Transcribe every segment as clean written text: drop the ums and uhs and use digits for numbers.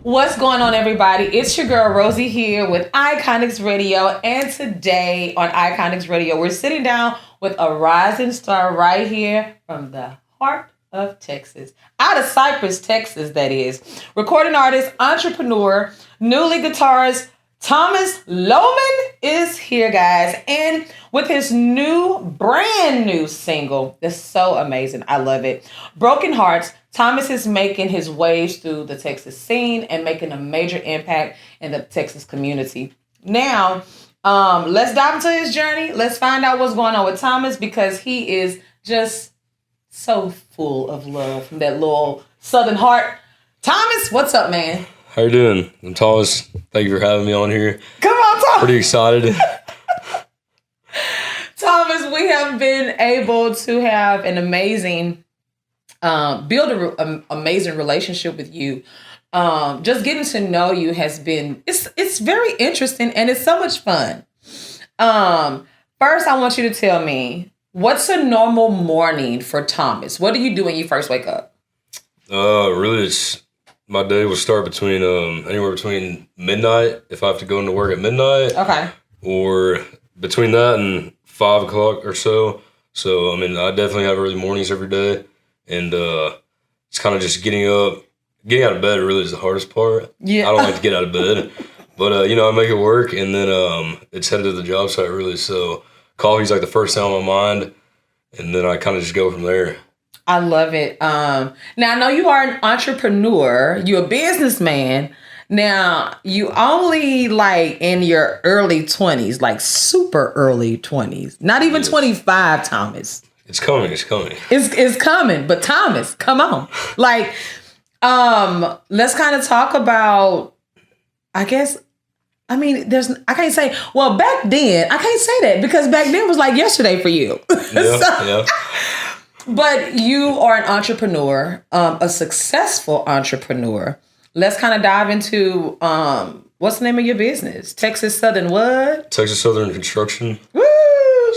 What's going on, everybody? It's your girl, Rosii, here with Iconix Radio. And today on Iconix Radio, we're sitting down with a rising star right here from the heart of Texas. Out of Cypress, Texas, that is. Recording artist, entrepreneur, new lead guitarist, Thomas Lohmann is here, guys. And with his brand new single, that's so amazing. I love it. Broken Hearts. Thomas is making his waves through the Texas scene and making a major impact in the Texas community. Now, let's dive into his journey. Let's find out what's going on with Thomas, because he is just so full of love from that little Southern heart. Thomas, what's up, man? How you doing? I'm Thomas. Thank you for having me on here. Come on, Thomas. Pretty excited. Thomas, we have been able to have an amazing build an amazing relationship with you. Just getting to know you has been, it's very interesting and it's so much fun. First, I want you to tell me, what's a normal morning for Thomas? What do you do when you first wake up? Really, my day will start between anywhere between midnight, if I have to go into work at midnight. Okay. Or between that and 5 o'clock or so. So, I mean, I definitely have early mornings every day. And it's kind of just getting out of bed really is the hardest part. Yeah. I don't like to get out of bed. But, I make it work, and then it's headed to the job site really. So coffee's like the first thing on my mind, and then I kind of just go from there. I love it. Now, I know you are an entrepreneur. You're a businessman. Now, you only like in your early 20s, like super early 20s. Not even 25, Thomas. It's coming. It's coming. But Thomas, come on. Like, let's kind of talk about, I guess, I mean, I can't say, well, back then, I can't say that because back then was like yesterday for you. Yeah. But you are an entrepreneur, a successful entrepreneur. Let's kind of dive into, what's the name of your business? Texas Southern what? Texas Southern Construction. Woo!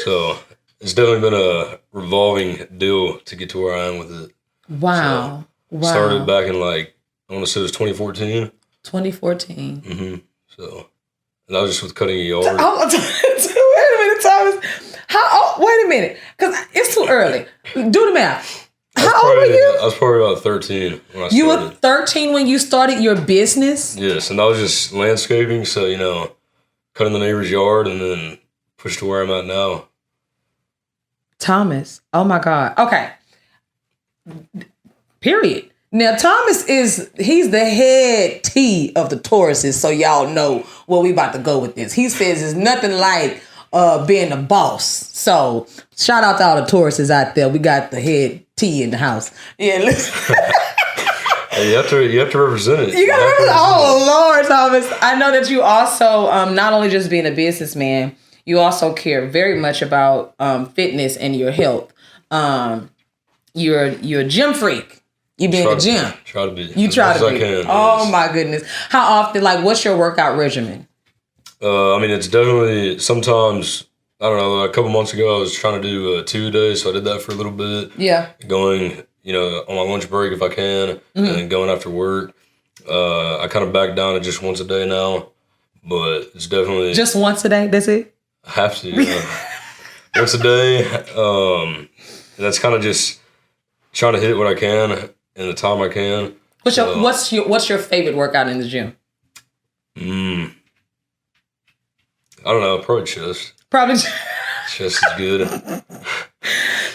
So it's definitely been a revolving deal to get to where I am with it. Wow. So started back in I want to say it was 2014. 2014. Mm-hmm. So, and I was just with cutting a yard. Wait a minute, Thomas. Wait a minute, because it's too early. Do the math. How old were you? I was probably about 13 when I started. You were 13 when you started your business? Yes, and I was just landscaping, so, cutting the neighbor's yard and then pushed to where I'm at now. Thomas, oh my God. Okay. Period. Now, Thomas he's the head T of the Tauruses, so y'all know where we about to go with this. He says it's nothing like being a boss. So shout out to all the Tauruses out there. We got the head T in the house. Yeah, listen. Hey, you have to represent it. You got to represent. Oh Lord, Thomas. I know that you also not only just being a businessman, you also care very much about fitness and your health. You're a gym freak. You be in the gym. Try to be. You try to be. Can, oh my goodness. How often? What's your workout regimen? I mean, it's definitely sometimes. I don't know. A couple months ago, I was trying to do 2 a day, so I did that for a little bit. Yeah. Going, on my lunch break if I can, and then going after work. I kind of back down to just once a day now, but it's definitely just once a day. That's it. I have to. Once a day. That's kind of just trying to hit what I can in the time I can. What's your favorite workout in the gym? I don't know. Probably chest. Chest is good. Thomas,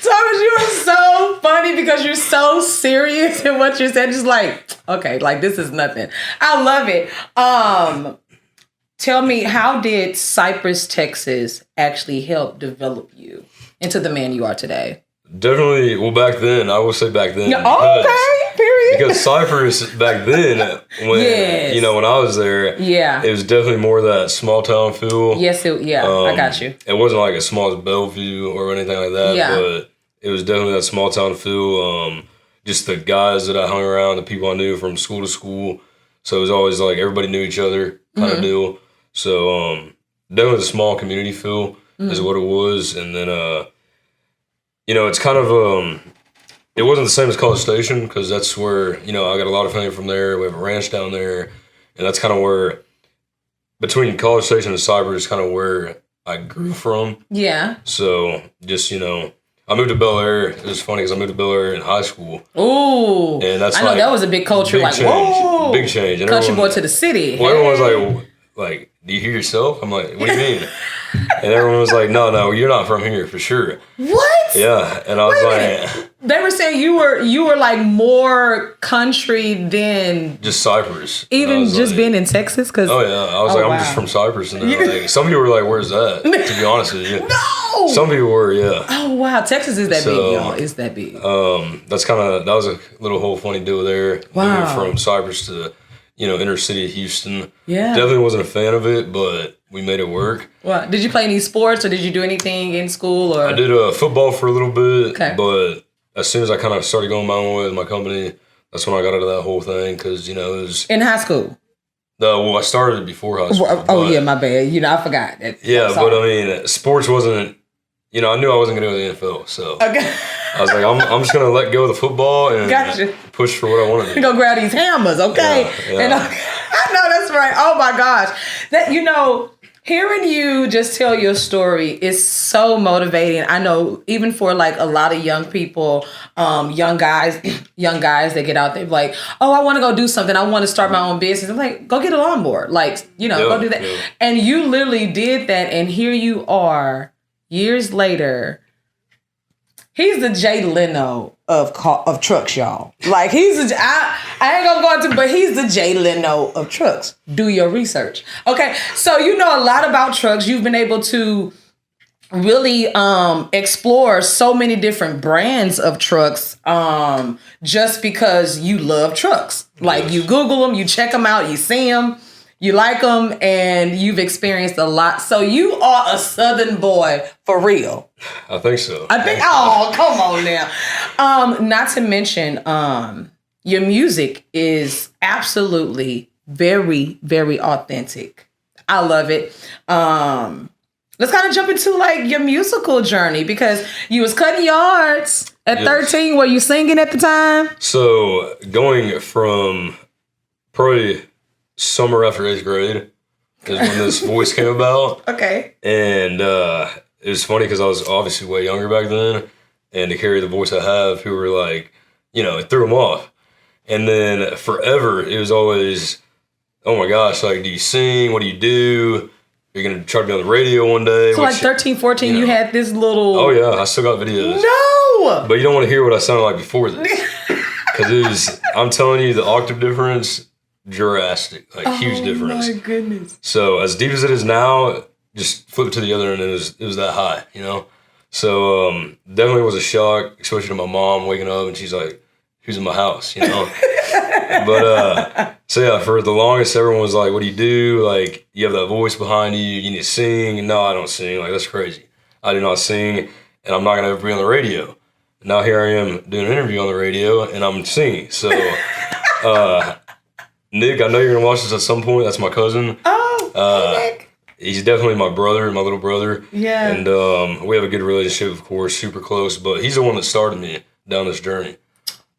you are so funny because you're so serious in what you're saying. Just okay, this is nothing. I love it. Tell me, how did Cypress, Texas actually help develop you into the man you are today? Definitely. Well, back then, I will say back then. Okay, period. Because Cypress back then, when when I was there, it was definitely more that small town feel. Yes, I got you. It wasn't like as small as Bellevue or anything like that, but it was definitely that small town feel. Just the guys that I hung around, the people I knew from school to school. So it was always everybody knew each other kind of deal. So definitely the small community feel is what it was, and then. It's kind of, it wasn't the same as College Station because that's where, I got a lot of family from there. We have a ranch down there. And that's kind of where, between College Station and Cypress, is kind of where I grew from. Yeah. So just, I moved to Bel Air. It was funny because I moved to Bel Air in high school. Ooh. And that's I know that was a big culture. Big change. Whoa. Big change. And country boy to the city. Well, everyone was like, do you hear yourself? I'm like, what do you mean? And everyone was like, no, you're not from here for sure. What? Yeah. And I was like... They were saying you were like more country than... Just Cypress. Even just being in Texas? Oh, yeah. I was I'm just from Cypress. And like, some people were like, where's that? To be honest with you. No! Some people were, yeah. Oh, wow. Texas is that big, y'all. It's that big. That was a little whole funny deal there. Wow. Moving from Cypress to... inner city of Houston. Yeah. Definitely wasn't a fan of it, but we made it work. What? Did you play any sports or did you do anything in school? Or I did football for a little bit, but as soon as I kind of started going my own way with my company, that's when I got into that whole thing because, it was... In high school? I started before high school. Yeah, my bad. I forgot. But I mean, sports wasn't... I knew I wasn't going to go to the NFL, so... Okay. I was like, I'm just going to let go of the football and push for what I wanted to do. Go grab these hammers, okay? Yeah. And I know that's right. Oh, my gosh. That, hearing you just tell your story is so motivating. I know even for like a lot of young people, young guys that get out there like, oh, I want to go do something. I want to start my own business. I'm like, go get a lawnmower. Like, go do that. Yeah. And you literally did that. And here you are years later. He's the Jay Leno of trucks, y'all. Like, I ain't gonna go into, but he's the Jay Leno of trucks. Do your research. Okay, so you know a lot about trucks. You've been able to really explore so many different brands of trucks just because you love trucks. Like, you Google them, you check them out, you see them. You like them, and you've experienced a lot. So you are a Southern boy for real. I think so. Oh, come on now. Not to mention, your music is absolutely very, very authentic. I love it. Let's kind of jump into like your musical journey because you was cutting yards at 13. Were you singing at the time? So going from probably summer after 8th grade is when this voice came about. Okay. And it was funny because I was obviously way younger back then. And to carry the voice I have, people were like, it threw them off. And then forever, it was always, oh my gosh, like, do you sing? What do you do? You're going to try to be on the radio one day. So like 13, 14, you had this little... Oh yeah, I still got videos. No! But you don't want to hear what I sounded like before this. Because I'm telling you, the octave difference... drastic, huge difference. Oh my goodness! So as deep as it is now, just flip it to the other end, and it was that high, So definitely was a shock, especially to my mom waking up and she's like, "Who's in my house?" But so yeah, for the longest, everyone was like, "What do you do? Like, you have that voice behind you. You need to sing." No, I don't sing. Like, that's crazy. I do not sing, and I'm not gonna ever be on the radio. Now here I am doing an interview on the radio, and I'm singing. So. Nick, I know you're going to watch this at some point. That's my cousin. Oh, hey, Nick. He's definitely my brother, my little brother. Yeah. And we have a good relationship, of course, super close. But he's the one that started me down this journey.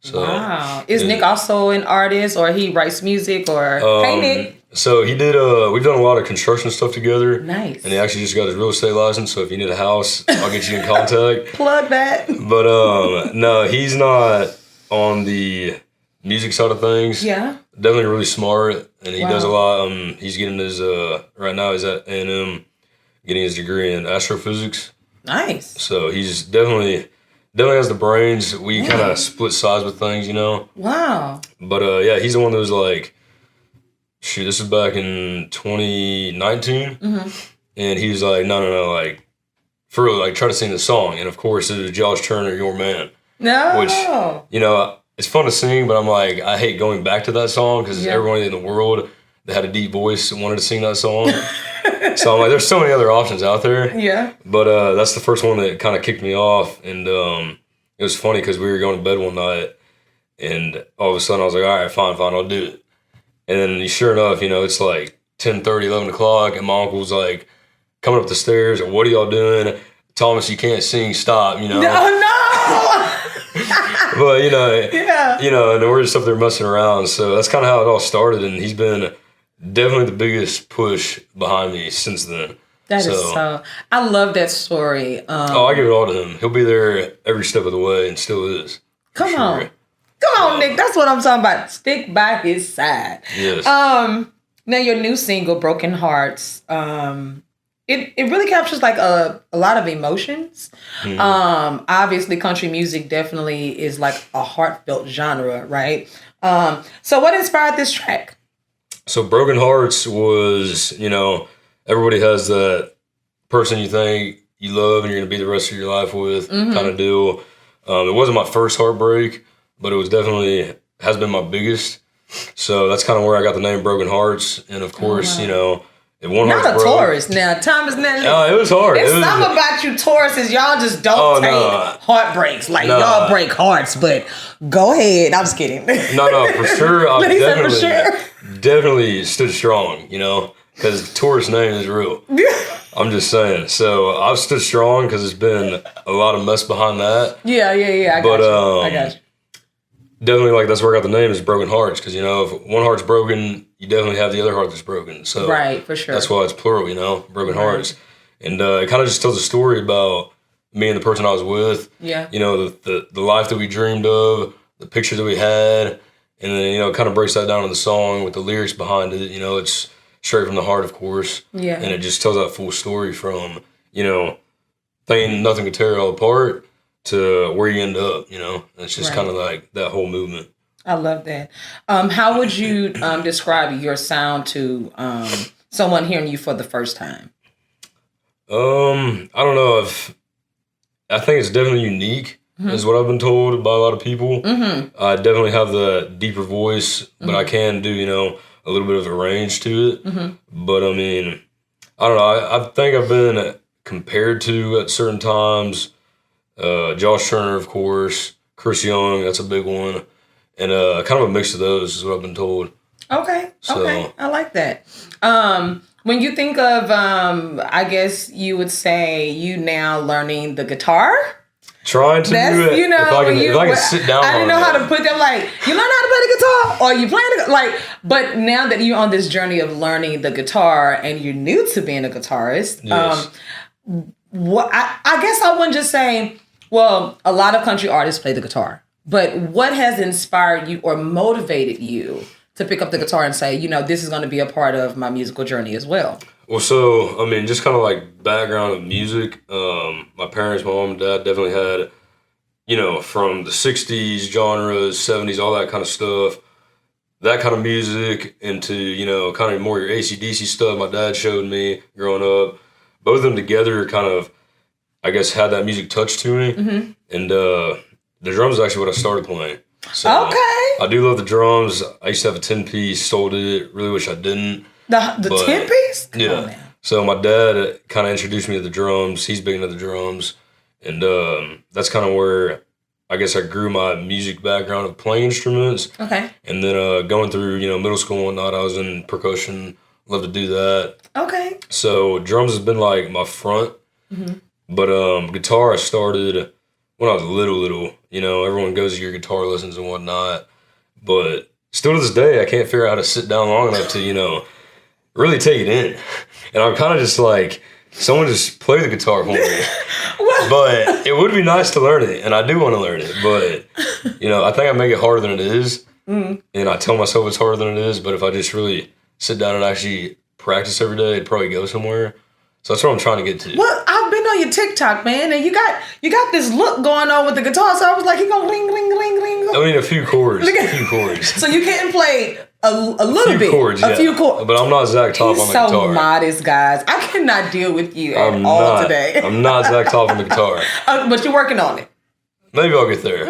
So, wow. Is Nick also an artist or he writes music or... Hey, Nick. So he did, we've done a lot of construction stuff together. Nice. And he actually just got his real estate license. So if you need a house, I'll get you in contact. Plug that. But no, he's not on the music side of things. Yeah. Definitely really smart, and he does a lot. He's getting his right now he's at A&M getting his degree in astrophysics. Nice. So he's definitely has the brains. We kind of split sides with things, Wow. But yeah, he's the one that was like, shoot, this is back in 2019, and he was like, no, like for real, like try to sing the song, and of course it was Josh Turner, Your Man. No. Which it's fun to sing, but I'm like, I hate going back to that song because everyone in the world that had a deep voice wanted to sing that song. So I'm like, there's so many other options out there. Yeah. But that's the first one that kind of kicked me off. And it was funny because we were going to bed one night and all of a sudden I was like, all right, fine, I'll do it. And then sure enough, it's like 10:30, 11 o'clock and my uncle's like coming up the stairs. What are y'all doing? Thomas, you can't sing, stop, Oh, no! But, and we're just up there messing around. So that's kind of how it all started. And he's been definitely the biggest push behind me since then. That is so. I love that story. I give it all to him. He'll be there every step of the way, and still is. Come on, Nick. That's what I'm talking about. Stick by his side. Yes. Now your new single, "Broken Hearts," it really captures like a lot of emotions. Mm-hmm. Obviously, country music definitely is like a heartfelt genre, right? So what inspired this track? So "Broken Hearts" was, everybody has that person you think you love and you're going to be the rest of your life with kind of deal. It wasn't my first heartbreak, but it was definitely has been my biggest. So that's kind of where I got the name Broken Hearts. And of course, if one heart's broke. Not a Taurus now. Thomas, it was hard. It's something about you Tauruses. Y'all just don't take heartbreaks. Like, y'all break hearts, but go ahead. I'm just kidding. No, for sure. I definitely stood strong, because Taurus name is real. I'm just saying. So I've stood strong because it's been a lot of mess behind that. Yeah. I got you. Definitely, like, that's where I got the name is Broken Hearts, because, if one heart's broken, you definitely have the other heart that's broken. So right, for sure. That's why it's plural, broken hearts. And it kind of just tells a story about me and the person I was with. Yeah. The life that we dreamed of, the pictures that we had, and then, kind of breaks that down in the song with the lyrics behind it. It's straight from the heart, of course. Yeah. And it just tells that full story from, thinking nothing could tear it all apart to where you end up, It's just kind of like that whole movement. I love that. How would you describe your sound to someone hearing you for the first time? I don't know. I think it's definitely unique, is what I've been told by a lot of people. Mm-hmm. I definitely have the deeper voice, but I can do, a little bit of a range to it. Mm-hmm. But I mean, I don't know. I think I've been compared to at certain times. Josh Turner, of course, Chris Young, that's a big one, and kind of a mix of those is what I've been told. Okay, I like that. When you think of, I guess you would say you now learning the guitar. Trying to do it. If I can sit down. I didn't know how to put them. Like, you learn how to play the guitar, or you playing but now that you're on this journey of learning the guitar and you're new to being a guitarist, yes. I guess I wouldn't just say. Well, a lot of country artists play the guitar, but what has inspired you or motivated you to pick up the guitar and say, this is going to be a part of my musical journey as well? Well, so, I mean, just kind of like background of music. My parents, my mom and dad definitely had, from the 60s genres, 70s, all that kind of stuff, that kind of music into, kind of more your AC/DC stuff my dad showed me growing up. Both of them together kind of, I guess, had that music touch to me. Mm-hmm. And the drums is actually what I started playing. So okay. I do love the drums. I used to have a 10-piece, sold it. Really wish I didn't. The 10-piece? Yeah. So my dad kind of introduced me to the drums. He's big into the drums. And that's kind of where I guess I grew my music background of playing instruments. Okay. And then going through, middle school and whatnot, I was in percussion. Love to do that. Okay. So drums has been like my front. Mm-hmm. But guitar, I started when I was little. Everyone goes to your guitar lessons and whatnot. But still to this day, I can't figure out how to sit down long enough to, really take it in. And I'm kind of just like, someone just play the guitar for me. But it would be nice to learn it, and I do want to learn it. But, I think I make it harder than it is. Mm. And I tell myself it's harder than it is. But if I just really sit down and actually practice every day, it'd probably go somewhere. So that's what I'm trying to get to. Well, I've been on your TikTok, man, and you got this look going on with the guitar. So I was like, he gonna ring, ring, ring, ring. I mean, a few chords. So you can play a little bit. Chords, a few chords. But I'm not Zach Top on the guitar. He's so modest, guys. I cannot deal with you at all today. I'm not Zach Top on the guitar. But you're working on it. Maybe I'll get there.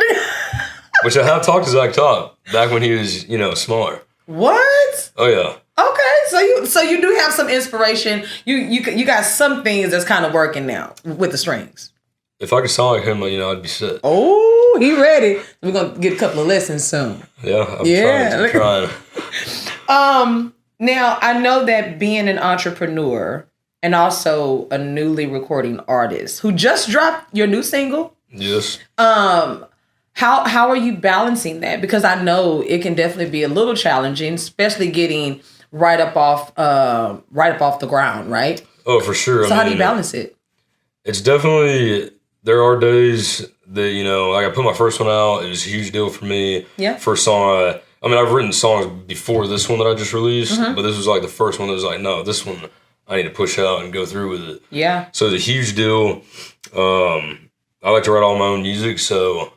Which I have talked to Zach Top back when he was, smaller. What? Oh yeah. Okay, so you do have some inspiration. You got some things that's kind of working now with the strings. If I could sound like him, I'd be set. Oh, he ready. We're gonna get a couple of lessons soon. Yeah, I'm trying. Now I know that being an entrepreneur and also a newly recording artist who just dropped your new single. Yes. How are you balancing that? Because I know it can definitely be a little challenging, especially getting right up off the ground, right? Oh, for sure. So how do you balance it? It's definitely, there are days that, you know, like I put my first one out. It was a huge deal for me. Yeah. First song, I've written songs before this one that I just released, but this was like the first one that was like, no, this one I need to push out and go through with it. Yeah. So it's a huge deal. I like to write all my own music, so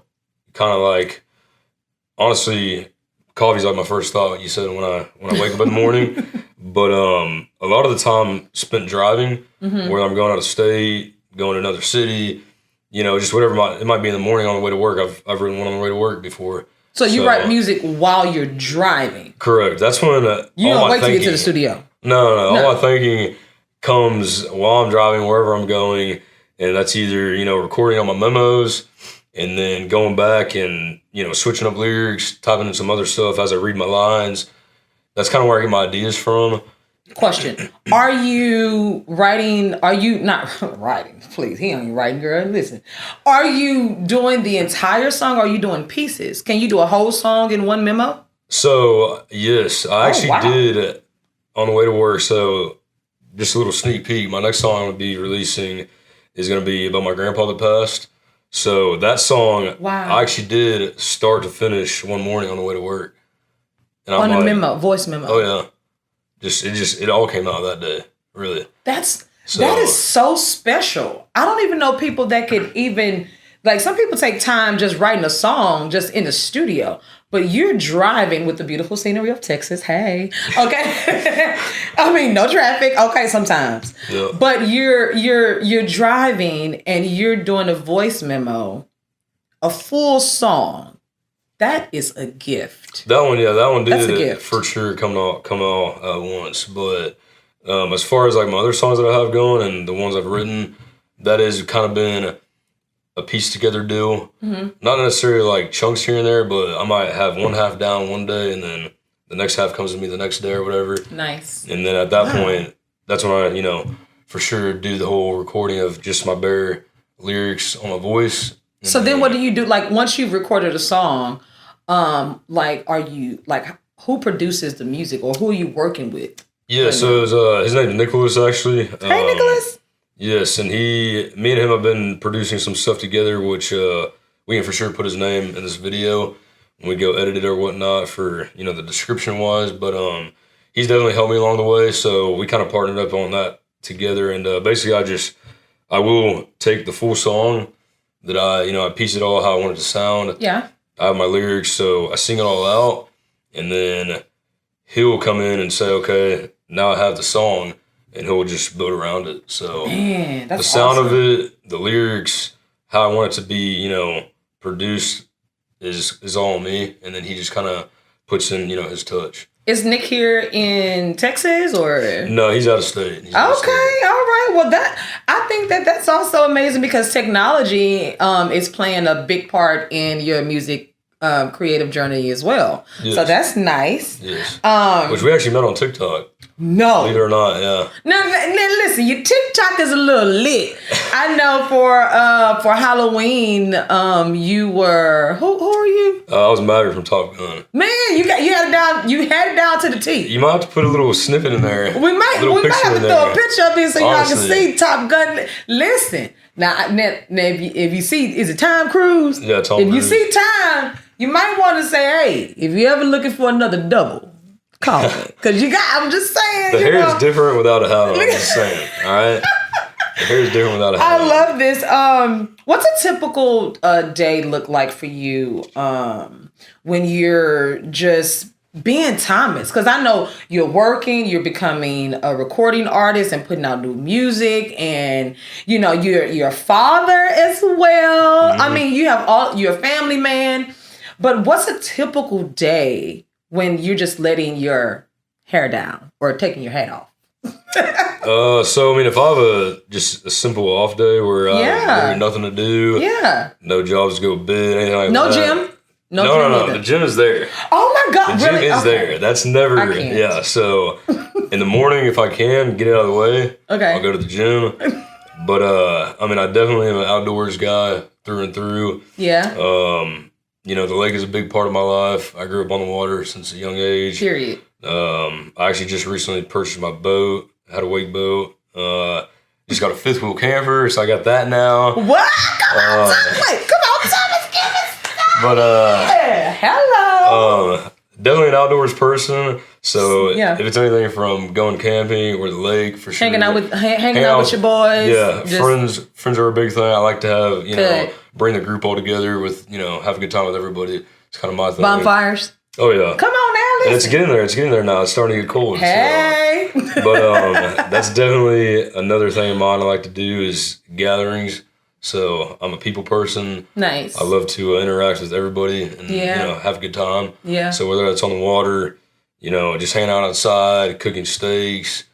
kind of like, honestly, coffee's like my first thought, you said, when I wake up in the morning. But a lot of the time spent driving, where I'm going out of state, going to another city, you know, just whatever. It might be in the morning on the way to work. I've written one on the way to work before. So you write music while you're driving? Correct. That's when you don't wait to get to the studio. No. All my thinking comes while I'm driving, wherever I'm going, and that's either, you know, recording on my memos and then going back and, you know, switching up lyrics, typing in some other stuff as I read my lines. That's kind of where I get my ideas from. Question. Are you not writing? Please, he ain't writing, girl. Listen. Are you doing the entire song or are you doing pieces? Can you do a whole song in one memo? So, yes. I actually did on the way to work. So, just a little sneak peek. My next song I'm going to be releasing is going to be about my grandpa that passed. So, that song, I actually did start to finish one morning on the way to work. And on a memo, voice memo. Oh, yeah. It all came out that day, really. That is so special. I don't even know people that could even, like, some people take time just writing a song just in the studio, but you're driving with the beautiful scenery of Texas. Hey, okay. I mean, no traffic. Okay, sometimes. Yeah. But you're driving and you're doing a voice memo, a full song. That is a gift. That one did for sure come out once. But as far as like my other songs that I have going and the ones I've written, that has kind of been a piece together deal. Mm-hmm. Not necessarily like chunks here and there, but I might have one half down one day and then the next half comes to me the next day or whatever. Nice. And then at that point, that's when I, you know, for sure do the whole recording of just my bare lyrics on my voice. So then what do you do? Like once you've recorded a song, like, are you like, who produces the music or who are you working with? Yeah, so it was, his name is Nicholas, actually. Hey, Nicholas. Yes, and me and him have been producing some stuff together, which we can for sure put his name in this video when we go edit it or whatnot for, you know, the description wise. But he's definitely helped me along the way, so we kind of partnered up on that together. And basically, I will take the full song that I piece it all how I want it to sound. Yeah. I have my lyrics, so I sing it all out, and then he'll come in and say, okay, now I have the song, and he'll just build around it. So man, that's the sound awesome. of it, the lyrics, how I want it to be, you know, produced is all me, and then he just kind of puts in, you know, his touch. Is Nick here in Texas or? No, he's out of state. Okay, all right. Well, I think that's also amazing because technology is playing a big part in your music creative journey as well. Yes. So that's nice. Yes. Which we actually met on TikTok. No. Believe it or not, yeah. Now listen, your TikTok is a little lit. I know for Halloween, you were who are you? I was Maverick from Top Gun. Man, you had it down to the T. You might have to put a little snippet in there. We might have to throw a picture up here so y'all can see Top Gun. Listen, now if you see, is it Tom Cruise? Yeah, Tom Cruise. If you see Tom, you might want to say, hey, if you're ever looking for another double, call me. Because I'm just saying. The hair is different without a hat on. I'm just saying. All right? The hair is different without a hat on. I love this. What's a typical day look like for you when you're just being Thomas? Because I know you're working, you're becoming a recording artist and putting out new music, and you know you're a father as well. Mm-hmm. I mean, you're a family man. But what's a typical day when you're just letting your hair down or taking your hat off? So I mean, if I have just a simple off day where I have nothing to do, no jobs to go bid, anything like that. No gym? No. The gym is there. Oh my God, the gym is there. That's never. Yeah. So in the morning, if I can get it out of the way, I'll go to the gym. But I mean, I definitely am an outdoors guy through and through. Yeah. the lake is a big part of my life. I grew up on the water since a young age. Period. I actually just recently purchased my boat. Had a wake boat. Just got a fifth wheel camper, so I got that now. What? Come on, Thomas, give us that. But hello. Definitely an outdoors person. So if it's anything from going camping or the lake, for sure. Hanging out with your boys. Yeah, friends are a big thing. I like to have bring the group all together with have a good time with everybody. It's kind of my thing. Bonfires. Oh yeah. Come on now, listen. And it's getting there now. It's starting to get cold. Hey. So, but that's definitely another thing of mine I like to do is gatherings. So I'm a people person. Nice. I love to interact with everybody and have a good time. Yeah. So whether that's on the water, just hanging out outside, cooking steaks,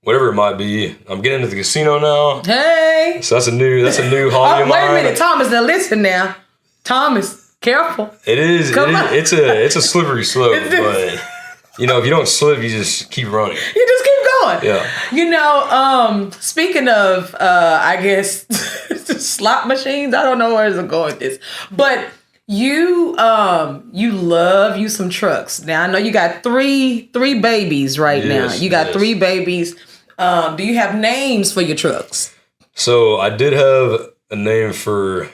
whatever it might be. I'm getting into the casino now. Hey. So that's a new hobby of mine. Wait a minute, Thomas. Now listen now, Thomas. Careful. It is. It's a slippery slope, but if you don't slip, you just keep running. You just keep going. Yeah. Speaking of, I guess slot machines. I don't know where to go with this, but you love you some trucks. Now I know you got three babies right now. You got 3 babies. Do you have names for your trucks? So I did have a name for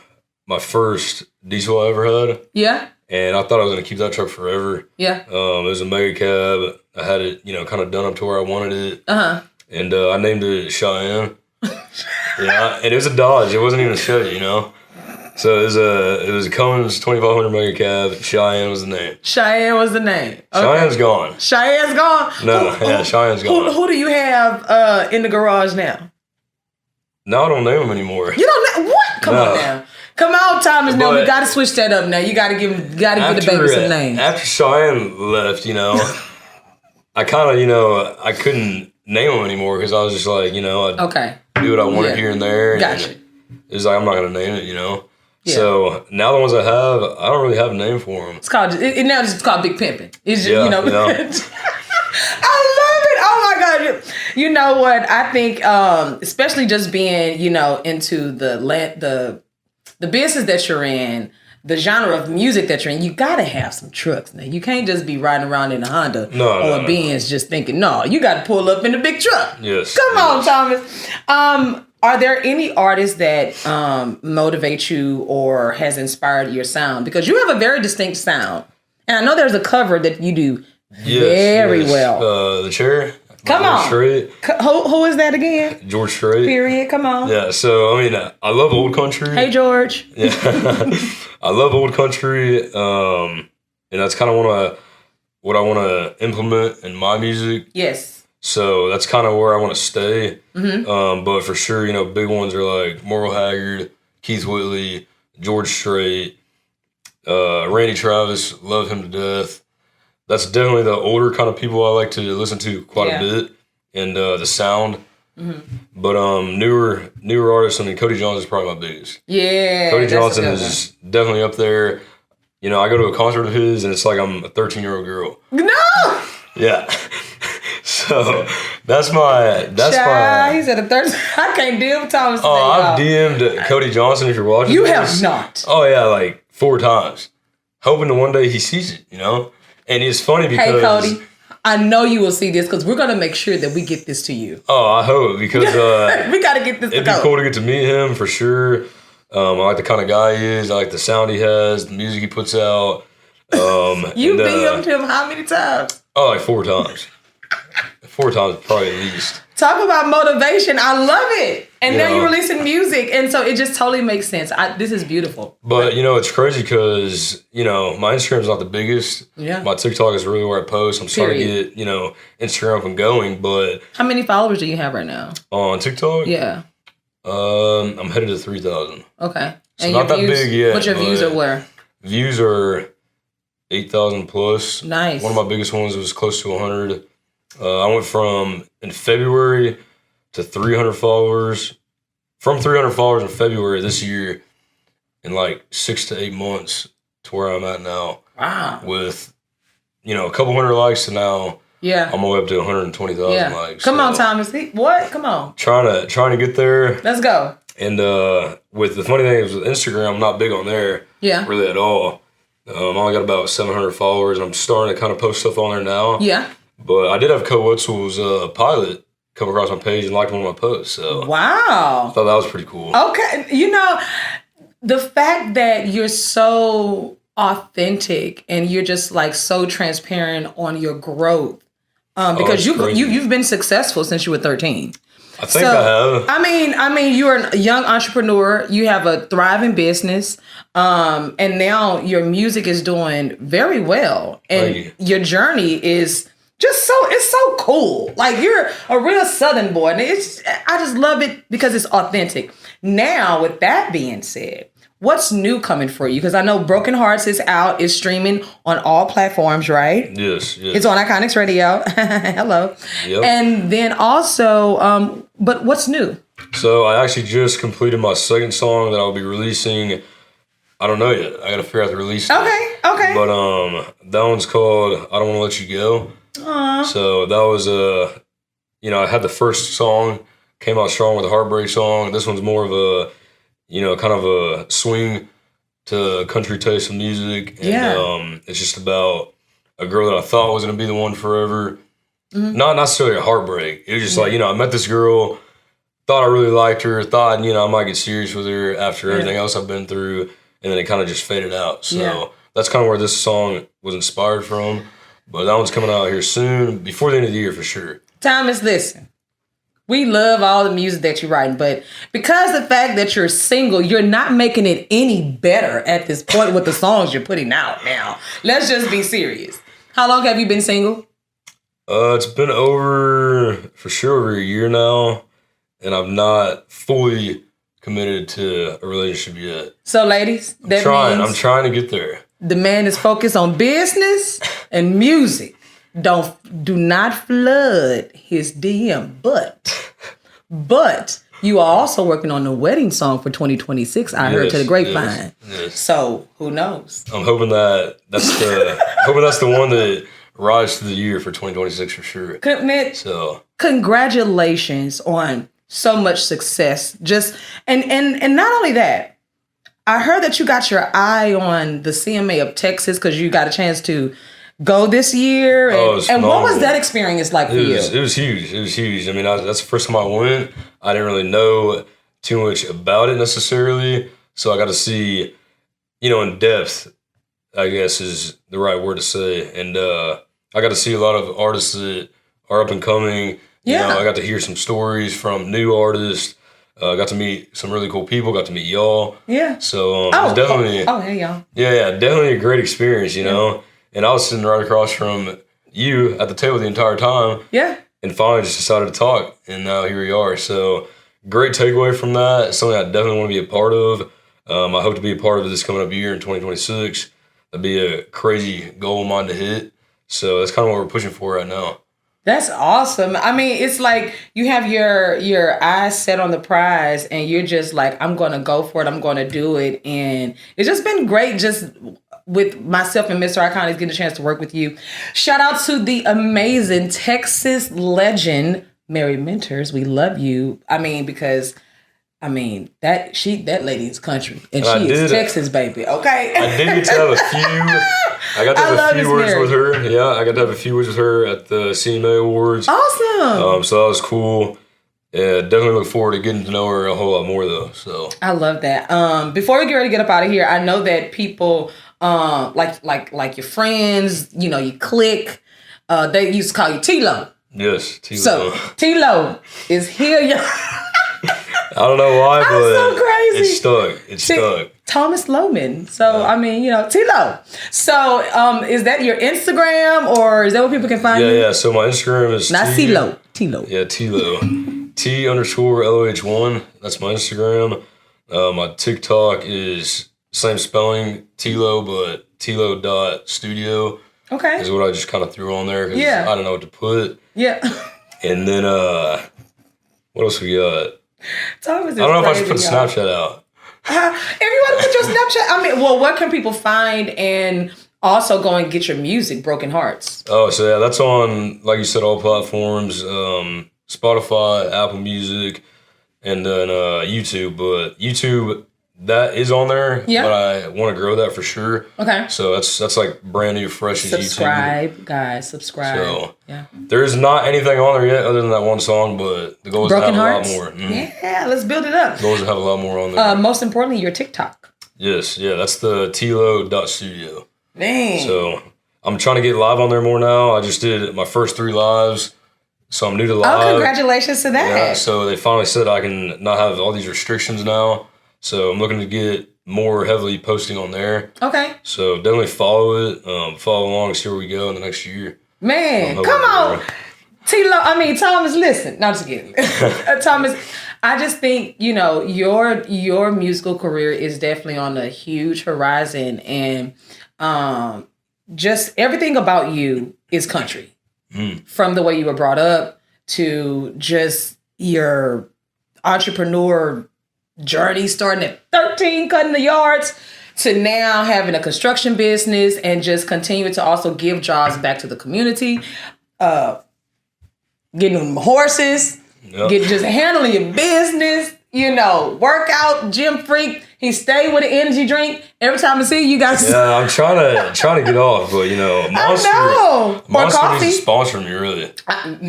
my first diesel I ever had. Yeah. And I thought I was going to keep that truck forever. Yeah. It was a mega cab. I had it, kind of done up to where I wanted it. Uh-huh. And I named it Cheyenne. Yeah. And it was a Dodge. It wasn't even a Chevy, So it was a Cummins 2500 mega cab. Cheyenne was the name. Cheyenne was the name. Okay. Cheyenne's gone. Cheyenne's gone? No, Cheyenne's gone. Who do you have in the garage now? No, I don't name them anymore. You don't know? What? Come on now. Come on, Thomas. No, we got to switch that up now. You got to give the baby some names. After Cheyenne left, I kind of, I couldn't name them anymore because I was just like, I'd do what I wanted here and there. Gotcha. It was like, I'm not going to name it, Yeah. So now the ones I have, I don't really have a name for them. It's called, now it's called Big Pimpin'. It's just, I love it. Oh my God. You know what? I think, especially just being, into the business that you're in, the genre of music that you're in, you gotta have some trucks. Now you can't just be riding around in a Honda or a Benz just thinking, no, you gotta pull up in a big truck. Yes. Come on, Thomas. Are there any artists that motivate you or has inspired your sound? Because you have a very distinct sound. And I know there's a cover that you do very well. The Chair. Come on. Strait. Who is that again? George Strait. Period. Come on. Yeah, so, I love old country. Hey, George. Yeah. I love old country. And that's kind of what I want to implement in my music. Yes. So that's kind of where I want to stay. Mm-hmm. But for sure, big ones are like Merle Haggard, Keith Whitley, George Strait, Randy Travis, love him to death. That's definitely the older kind of people I like to listen to quite a bit, and the sound. Mm-hmm. But newer artists, Cody Johnson is probably my biggest. Yeah, Cody Johnson is definitely up there. I go to a concert of his, and it's like I'm a 13-year-old girl. No. Yeah. So that's my. He said a 13. I can't DM Thomas. Oh, I've DM'd Cody Johnson if you're watching. You have not. Oh yeah, like 4 times, hoping that one day he sees it. And it's funny because... Hey, Cody, I know you will see this because we're going to make sure that we get this to you. Oh, I hope because... we got to get this to It'd be cool to get to meet him for sure. I like the kind of guy he is. I like the sound he has, the music he puts out. You DM'd him how many times? Oh, like 4 times. 4 times probably at least. Talk about motivation. I love it. And now you're releasing music. And so it just totally makes sense. This is beautiful. But, it's crazy because, my Instagram's not the biggest. Yeah. My TikTok is really where I post. I'm starting to get, Instagram up and going. But how many followers do you have right now? On TikTok? Yeah. I'm headed to 3,000. Okay. So and not that big yet. What's your views are where? Views are 8,000 plus. Nice. One of my biggest ones was close to 100. I went from in February to 300 followers. From 300 followers in February this year in like 6 to 8 months to where I'm at now. Wow. With, a couple hundred likes to now. Yeah. I'm all the way up to 120,000 likes. Come on, Thomas. What? Come on. Trying to get there. Let's go. And with the funny thing is with Instagram, I'm not big on there. Yeah. Really at all. I only got about 700 followers. I'm starting to kind of post stuff on there now. Yeah. But I did have Co Wetzel's pilot come across my page and liked one of my posts. So wow. I thought that was pretty cool. Okay. The fact that you're so authentic and you're just like so transparent on your growth, because you've been successful since you were 13. I think I have. I mean, you're a young entrepreneur. You have a thriving business, and now your music is doing very well, and your journey is just it's so cool. Like you're a real Southern boy, and I just love it because it's authentic. Now, with that being said, what's new coming for you? Because I know Broken Hearts is out, is streaming on all platforms, right? Yes. It's on Iconix Radio. Hello. Yep. And then also, but what's new? So I actually just completed my second song that I'll be releasing. I don't know yet. I got to figure out the release date. Okay. But that one's called I Don't Want to Let You Go. Aww. So that was I had the first song, came out strong with a heartbreak song. This one's more of a, kind of a swing to country taste of music. And it's just about a girl that I thought was going to be the one forever. Mm-hmm. Not necessarily a heartbreak. It was just like, I met this girl, thought I really liked her, thought, I might get serious with her after everything else I've been through. And then it kind of just faded out. So that's kind of where this song was inspired from. But that one's coming out here soon, before the end of the year for sure. Thomas, listen. We love all the music that you're writing, but because the fact that you're single, you're not making it any better at this point with the songs you're putting out now. Let's just be serious. How long have you been single? It's been for sure over a year now, and I'm not fully committed to a relationship yet. So ladies, I'm trying to get there. The man is focused on business and music. Do not flood his DM, but you are also working on the wedding song for 2026. I heard to the grapevine. Yes. So who knows? I'm hoping that's the one that rises to the year for 2026 for sure. So congratulations on so much success. And not only that, I heard that you got your eye on the CMA of Texas because you got a chance to go this year. And what was that experience like for you? It was huge. It was huge. I mean, that's the first time I went. I didn't really know too much about it necessarily. So I got to see, in depth, I guess is the right word to say. And I got to see a lot of artists that are up and coming. Yeah. I got to hear some stories from new artists. Got to meet some really cool people. Got to meet y'all. Yeah. So it was definitely. Hey y'all. Yeah, definitely a great experience. And I was sitting right across from you at the table the entire time. Yeah. And finally just decided to talk, and now here we are. So great takeaway from that. It's something I definitely want to be a part of. I hope to be a part of this coming up year in 2026. That'd be a crazy goal of mine to hit. So that's kind of what we're pushing for right now. That's awesome. I mean, it's like you have your eyes set on the prize and you're just like, I'm going to go for it. I'm going to do it. And it's just been great just with myself and Mr. Iconix getting a chance to work with you. Shout out to the amazing Texas legend, Mary Mentors. We love you. I mean, because that lady is country and she is Texas, baby. Okay. I did get to have a few. I got to have a few words with her. Yeah, I got to have a few words with her at the CMA Awards. Awesome. So that was cool. Yeah, definitely look forward to getting to know her a whole lot more though. So I love that. Before we get ready to get up out of here, I know that people like your friends, you click. They used to call you T-Lo. Yes, T-Lo. So T-Lo is here. I don't know why, but so crazy. It's stuck. Thomas Lohmann. So, T-Lo. So, is that your Instagram or is that what people can find you? Yeah. So my Instagram is not T-Lo. T-Lo. Yeah, T-Lo. T_LOH1. That's my Instagram. My TikTok is same spelling, T-Lo, but T-Lo.studio. Okay. Is what I just kind of threw on there because I don't know what to put. Yeah. And then, what else we got? Thomas is I don't know if I crazy, should put Snapchat out. If you want to put your Snapchat, what can people find and also go and get your music, Broken Hearts? Oh, so yeah, that's on, like you said, all platforms, Spotify, Apple Music, and then YouTube. But YouTube, that is on there, but I want to grow that for sure. Okay. So that's like brand new, fresh as YouTube. Subscribe, guys. Subscribe. So there's not anything on there yet other than that one song, but the goal is to have a lot more. Yeah, let's build it up. The goal is to have a lot more on there. Most importantly, your TikTok. Yes, that's the tlo.studio. Man. So I'm trying to get live on there more now. I just did my first 3 lives. So I'm new to live. Oh, congratulations to that. Yeah, so they finally said I can not have all these restrictions now. So I'm looking to get more heavily posting on there. Okay. So definitely follow it. Follow along, see where we go in the next year. Man, come on. Thomas, listen. Not just kidding. Thomas, I just think, your musical career is definitely on a huge horizon. And just everything about you is country. From the way you were brought up to just your entrepreneur journey, starting at 13, cutting the yards, to now having a construction business and just continuing to also give jobs back to the community, getting them horses, just handling your business, workout, gym freak. He stayed with an energy drink. Every time I see you guys. Yeah, I'm trying to get off, but Monster needs to sponsor me, really.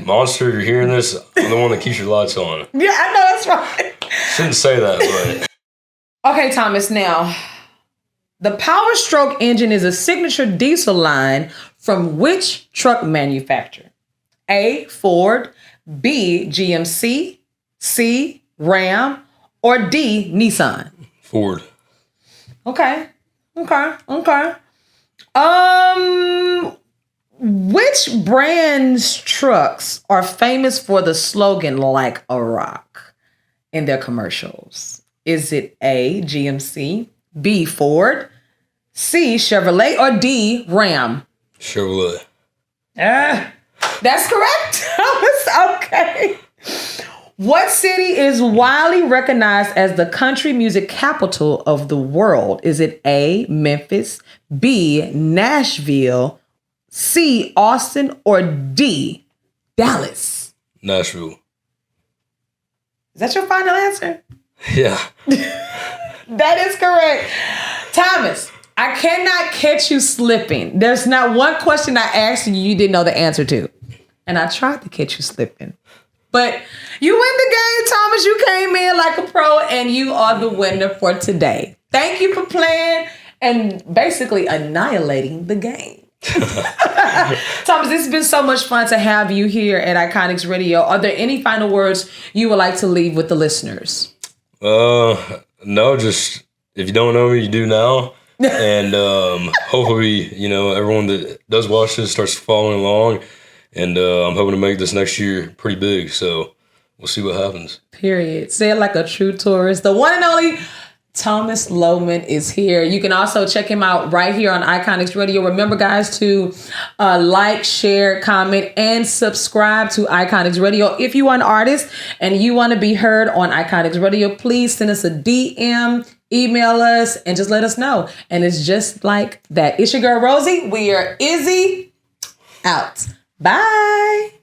Monster, you're hearing this, I'm the one that keeps your lights on. Yeah, I know, that's right. Shouldn't say that, but. Okay, Thomas, now, the Power Stroke engine is a signature diesel line from which truck manufacturer? A, Ford, B, GMC, C, Ram, or D, Nissan? Ford. Okay. Which brand's trucks are famous for the slogan "like a rock" in their commercials? Is it A, GMC, B, Ford, C, Chevrolet, or D, Ram? Chevrolet. That's correct. Okay. What city is widely recognized as the country music capital of the world? Is it A, Memphis, B, Nashville, C, Austin, or D, Dallas? Nashville. Is that your final answer? Yeah. That is correct. Thomas, I cannot catch you slipping. There's not one question I asked you didn't know the answer to. And I tried to catch you slipping. But you win the game, Thomas. You came in like a pro, and you are the winner for today. Thank you for playing and basically annihilating the game. Thomas, this has been so much fun to have you here at Iconix Radio. Are there any final words you would like to leave with the listeners? No, just if you don't know me, you do now. And hopefully, everyone that does watch this starts following along. And I'm hoping to make this next year pretty big. So we'll see what happens. Period. Say it like a true tourist. The one and only Thomas Lohmann is here. You can also check him out right here on Iconix Radio. Remember, guys, to like, share, comment, and subscribe to Iconix Radio. If you are an artist and you want to be heard on Iconix Radio, please send us a DM, email us, and just let us know. And it's just like that. It's your girl, Rosii. We are Izzy out. Bye.